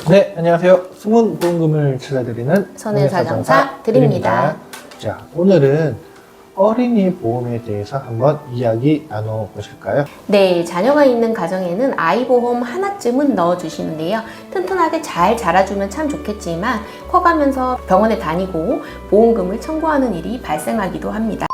네, 안녕하세요. 숨은 보험금을 찾아드리는 손해사정사 드립니다. 자, 오늘은 어린이 보험에 대해서 한번 이야기 나눠보실까요? 네, 자녀가 있는 가정에는 아이보험 하나쯤은 넣어주시는데요. 튼튼하게 잘 자라주면 참 좋겠지만 커가면서 병원에 다니고 보험금을 청구하는 일이 발생하기도 합니다.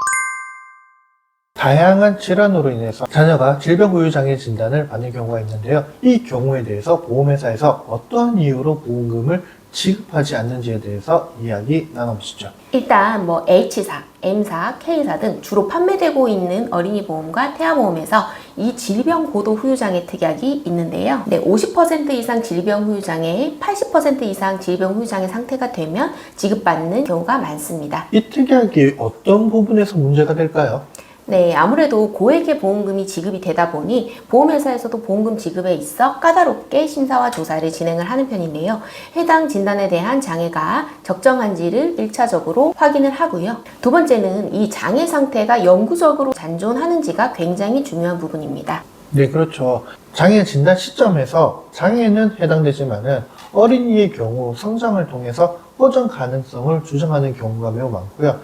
다양한 질환으로 인해서 자녀가 질병부유장애 진단을 받는 경우가 있는데요. 이 경우에 대해서 보험회사에서 어떠한 이유로 보험금을 지급하지 않는지에 대해서 이야기 나눠보시죠. 일단 H사, M사, K사 등 주로 판매되고 있는 어린이 보험과 태아보험에서 이 질병 고도 후유장애 특약이 있는데요. 50% 이상 질병 후유장애, 80% 이상 질병 후유장애 상태가 되면 지급받는 경우가 많습니다. 이 특약이 어떤 부분에서 문제가 될까요? 네, 아무래도 고액의 보험금이 지급이 되다 보니 보험회사에서도 보험금 지급에 있어 까다롭게 심사와 조사를 진행을 하는 편인데요. 해당 진단에 대한 장애가 적정한지를 1차적으로 확인을 하고요. 두 번째는 이 장애 상태가 영구적으로 잔존하는지가 굉장히 중요한 부분입니다. 네, 그렇죠. 장애 진단 시점에서 장애는 해당되지만은 어린이의 경우 성장을 통해서 호전 가능성을 주장하는 경우가 매우 많고요.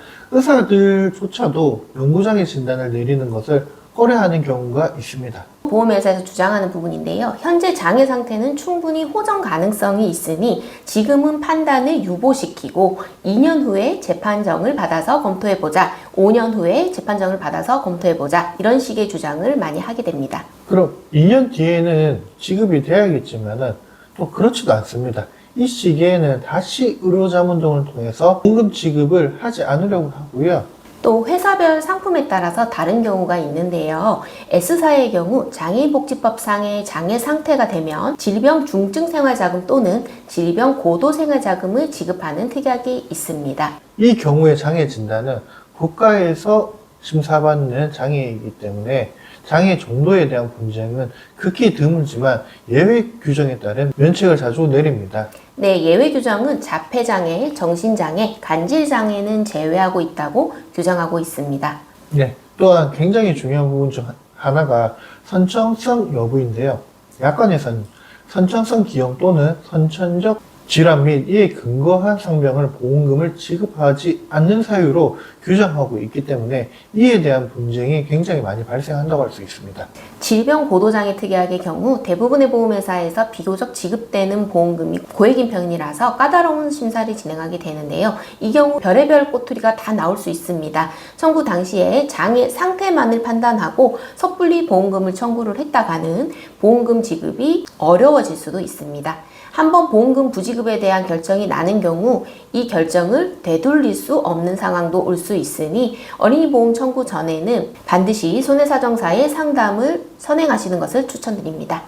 의사들조차도 영구장애 진단을 내리는 것을 꺼려하는 경우가 있습니다. 보험회사에서 주장하는 부분인데요. 현재 장애 상태는 충분히 호전 가능성이 있으니 지금은 판단을 유보시키고 2년 후에 재판정을 받아서 검토해보자, 5년 후에 재판정을 받아서 검토해보자, 이런 식의 주장을 많이 하게 됩니다. 그럼 2년 뒤에는 지급이 돼야겠지만은 또 그렇지도 않습니다. 이 시기에는 다시 의료자문동을 통해서 보험금 지급을 하지 않으려고 하고요. 또 회사별 상품에 따라서 다른 경우가 있는데요. S사의 경우 장애인복지법상의 장애 상태가 되면 질병 중증 생활자금 또는 질병 고도 생활자금을 지급하는 특약이 있습니다. 이 경우의 장애 진단은 국가에서 심사받는 장애이기 때문에 장애 정도에 대한 분쟁은 극히 드물지만 예외 규정에 따른 면책을 자주 내립니다. 네, 예외 규정은 자폐장애, 정신장애, 간질장애는 제외하고 있다고 규정하고 있습니다. 네, 또한 굉장히 중요한 부분 중 하나가 선천성 여부인데요. 약관에서는 선천성 기형 또는 선천적 질환 및 이에 근거한 상병을 보험금을 지급하지 않는 사유로 규정하고 있기 때문에 이에 대한 분쟁이 굉장히 많이 발생한다고 할 수 있습니다. 질병 고도장애 특약의 경우 대부분의 보험회사에서 비교적 지급되는 보험금이 고액인 편이라서 까다로운 심사를 진행하게 되는데요. 이 경우 별의별 꼬투리가 다 나올 수 있습니다. 청구 당시에 장애 상태만을 판단하고 섣불리 보험금을 청구를 했다가는 보험금 지급이 어려워질 수도 있습니다. 한번 보험금 부지급에 대한 결정이 나는 경우 이 결정을 되돌릴 수 없는 상황도 올 수 있으니 어린이 보험 청구 전에는 반드시 손해사정사의 상담을 선행하시는 것을 추천드립니다.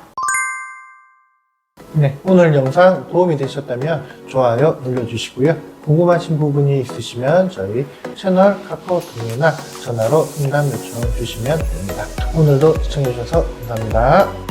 네, 오늘 영상 도움이 되셨다면 좋아요 눌러주시고요. 궁금하신 부분이 있으시면 저희 채널 카카오 통해나 전화로 상담 요청 주시면 됩니다. 오늘도 시청해주셔서 감사합니다.